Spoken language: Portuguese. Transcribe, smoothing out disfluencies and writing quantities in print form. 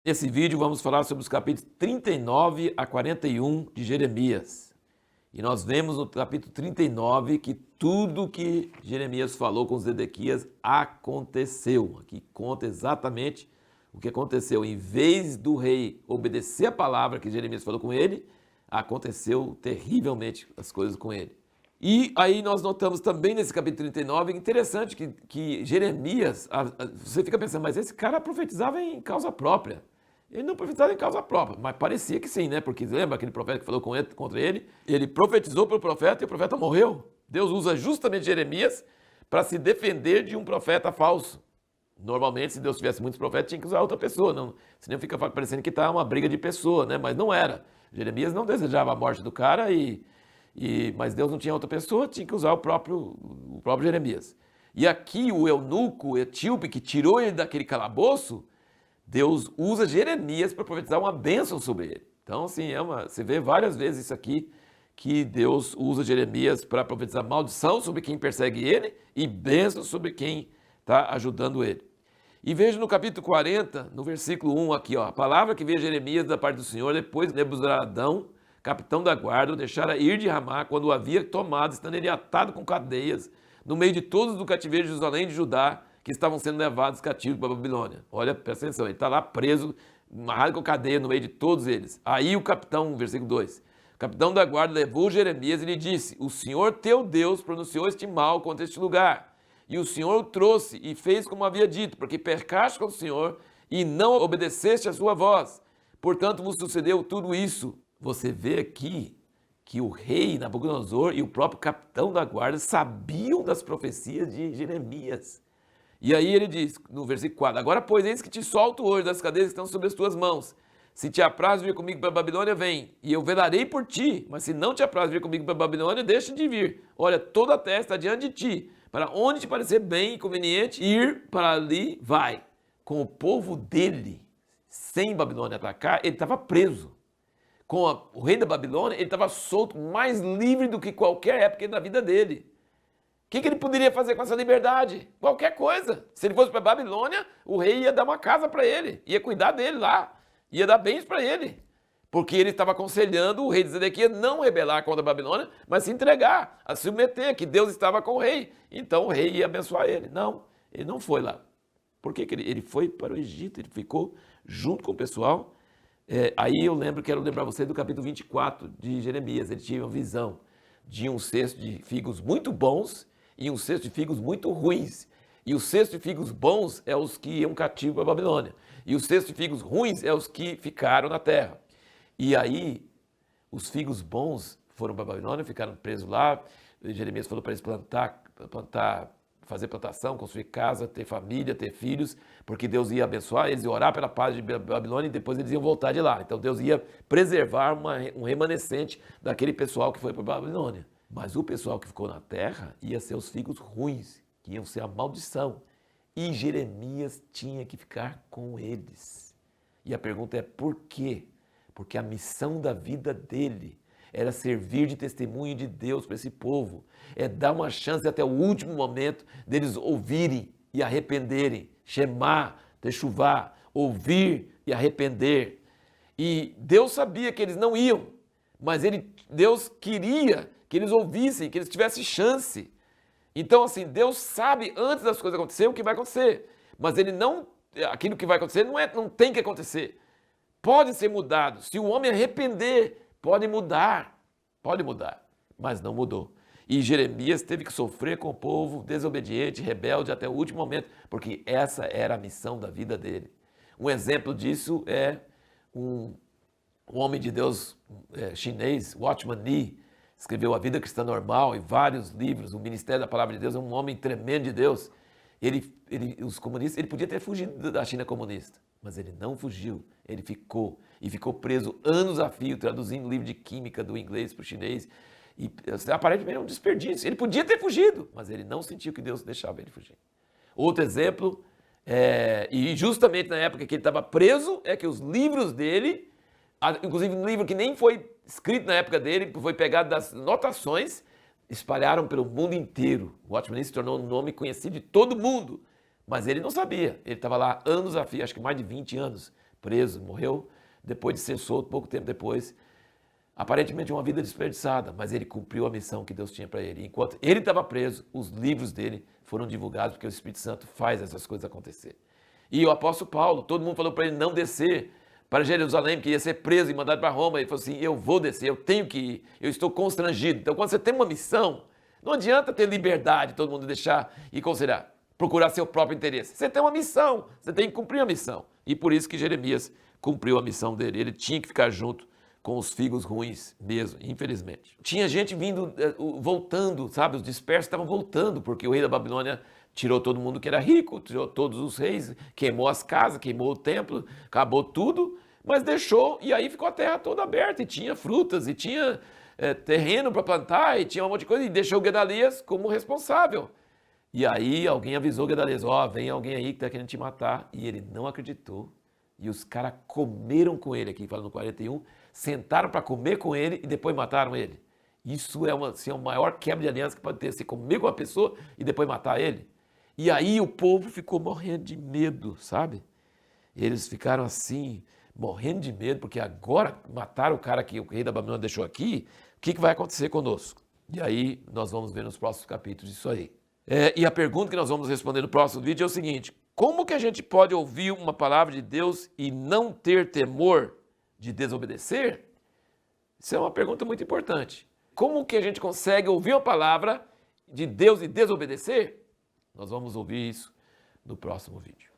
Nesse vídeo vamos falar sobre os capítulos 39 a 41 de Jeremias. E nós vemos no capítulo 39 que tudo que Jeremias falou com Zedequias aconteceu. Aqui conta exatamente o que aconteceu. Em vez do rei obedecer a palavra que Jeremias falou com ele, aconteceu terrivelmente as coisas com ele. E aí nós notamos também nesse capítulo 39, interessante que Jeremias, você fica pensando, mas esse cara profetizava em causa própria. Ele não profetizava em causa própria, mas parecia que sim, né? Porque lembra aquele profeta que falou contra ele? Ele profetizou para o profeta e o profeta morreu. Deus usa justamente Jeremias para se defender de um profeta falso. Normalmente, se Deus tivesse muitos profetas, tinha que usar outra pessoa, não, senão fica parecendo que está uma briga de pessoa, né? Mas não era. Jeremias não desejava a morte do cara, mas Deus não tinha outra pessoa, tinha que usar o próprio Jeremias. E aqui o eunuco, o etíope, que tirou ele daquele calabouço, Deus usa Jeremias para profetizar uma bênção sobre ele. Então, assim, você vê várias vezes isso aqui, que Deus usa Jeremias para profetizar maldição sobre quem persegue ele e bênção sobre quem está ajudando ele. E veja no capítulo 40, no versículo 1 aqui, ó, a palavra que veio a Jeremias da parte do Senhor, depois Nebuzaradão, capitão da guarda, o deixara ir de Ramá, quando o havia tomado, estando ele atado com cadeias, no meio de todos do cativeiro de Jerusalém e de Judá, que estavam sendo levados cativos para a Babilônia. Olha, presta atenção, ele está lá preso, amarrado com cadeia no meio de todos eles. Aí o capitão, versículo 2, o capitão da guarda levou Jeremias e lhe disse: o Senhor teu Deus pronunciou este mal contra este lugar. E o Senhor o trouxe e fez como havia dito, porque pecaste com o Senhor e não obedeceste a sua voz. Portanto, vos sucedeu tudo isso. Você vê aqui que o rei Nabucodonosor e o próprio capitão da guarda sabiam das profecias de Jeremias. E aí ele diz, no versículo 4, agora, pois, eis que te solto hoje das cadeias que estão sobre as tuas mãos. Se te apraz vir comigo para a Babilônia, vem, e eu velarei por ti. Mas se não te apraz vir comigo para a Babilônia, deixa de vir. Olha, toda a terra está diante de ti. Para onde te parecer bem e conveniente ir, para ali vai. Com o povo dele, sem Babilônia atacar, ele estava preso. Com o rei da Babilônia, ele estava solto, mais livre do que qualquer época da vida dele. O que ele poderia fazer com essa liberdade? Qualquer coisa. Se ele fosse para a Babilônia, o rei ia dar uma casa para ele, ia cuidar dele lá, ia dar bens para ele. Porque ele estava aconselhando o rei de Zedequias não rebelar contra a Babilônia, mas se entregar, a se submeter, que Deus estava com o rei. Então o rei ia abençoar ele. Não, ele não foi lá. Por que ele foi para o Egito? Ele ficou junto com o pessoal. Aí eu quero lembrar você do capítulo 24 de Jeremias. Ele tinha uma visão de um cesto de figos muito bons e um cesto de figos muito ruins. E o cesto de figos bons é os que iam cativo para a Babilônia. E o cesto de figos ruins é os que ficaram na terra. E aí, os figos bons foram para a Babilônia, ficaram presos lá. Jeremias falou para eles plantar, fazer plantação, construir casa, ter família, ter filhos, porque Deus ia abençoar, eles iam orar pela paz de Babilônia e depois eles iam voltar de lá. Então Deus ia preservar um remanescente daquele pessoal que foi para a Babilônia. Mas o pessoal que ficou na terra ia ser os figos ruins, que iam ser a maldição. E Jeremias tinha que ficar com eles. E a pergunta é por quê? Porque a missão da vida dele era servir de testemunho de Deus para esse povo. É dar uma chance até o último momento deles ouvirem e arrependerem. Shema, techuvá, ouvir e arrepender. E Deus sabia que eles não iam, mas Deus queria que eles ouvissem, que eles tivessem chance. Então, assim, Deus sabe antes das coisas acontecerem o que vai acontecer. Mas aquilo que vai acontecer não tem que acontecer. Pode ser mudado. Se o homem arrepender, pode mudar, mas não mudou. E Jeremias teve que sofrer com o povo desobediente, rebelde até o último momento, porque essa era a missão da vida dele. Um exemplo disso é um homem de Deus chinês, Watchman Nee, escreveu A Vida Cristã Normal e vários livros, o Ministério da Palavra de Deus, é um homem tremendo de Deus. Os comunistas, ele podia ter fugido da China comunista, mas ele não fugiu, ele ficou preso anos a fio, traduzindo livro de química do inglês para o chinês, e aparentemente é um desperdício. Ele podia ter fugido, mas ele não sentiu que Deus deixava ele fugir. Outro exemplo, e justamente na época que ele estava preso, é que os livros dele, inclusive um livro que nem foi escrito na época dele, foi pegado das notações, espalharam pelo mundo inteiro. O Watchman Nee se tornou um nome conhecido de todo mundo, mas ele não sabia. Ele estava lá anos a fio, acho que mais de 20 anos, preso, morreu depois de ser solto, pouco tempo depois. Aparentemente uma vida desperdiçada, mas ele cumpriu a missão que Deus tinha para ele. Enquanto ele estava preso, os livros dele foram divulgados, porque o Espírito Santo faz essas coisas acontecer. E o apóstolo Paulo, todo mundo falou para ele não descer para Jerusalém, porque ia ser preso e mandado para Roma. Ele falou assim, eu vou descer, eu tenho que ir, eu estou constrangido. Então quando você tem uma missão, não adianta ter liberdade, todo mundo deixar e considerar, procurar seu próprio interesse. Você tem uma missão, você tem que cumprir a missão. E por isso que Jeremias cumpriu a missão dele, ele tinha que ficar junto com os figos ruins mesmo, infelizmente. Tinha gente vindo, voltando, sabe? Os dispersos estavam voltando, porque o rei da Babilônia tirou todo mundo que era rico, tirou todos os reis, queimou as casas, queimou o templo, acabou tudo, mas deixou, e aí ficou a terra toda aberta, e tinha frutas, e tinha terreno para plantar, e tinha um monte de coisa, e deixou Gedalias como responsável. E aí alguém avisou Gedalias, vem alguém aí que está querendo te matar, e ele não acreditou. E os caras comeram com ele, aqui fala no 41, sentaram para comer com ele e depois mataram ele. Isso é a maior quebra de aliança que pode ter, você comer com uma pessoa e depois matar ele. E aí o povo ficou morrendo de medo, sabe? Eles ficaram assim, morrendo de medo, porque agora mataram o cara que o rei da Babilônia deixou aqui, o que vai acontecer conosco? E aí nós vamos ver nos próximos capítulos isso aí. E a pergunta que nós vamos responder no próximo vídeo é o seguinte: como que a gente pode ouvir uma palavra de Deus e não ter temor de desobedecer? Isso é uma pergunta muito importante. Como que a gente consegue ouvir uma palavra de Deus e desobedecer? Nós vamos ouvir isso no próximo vídeo.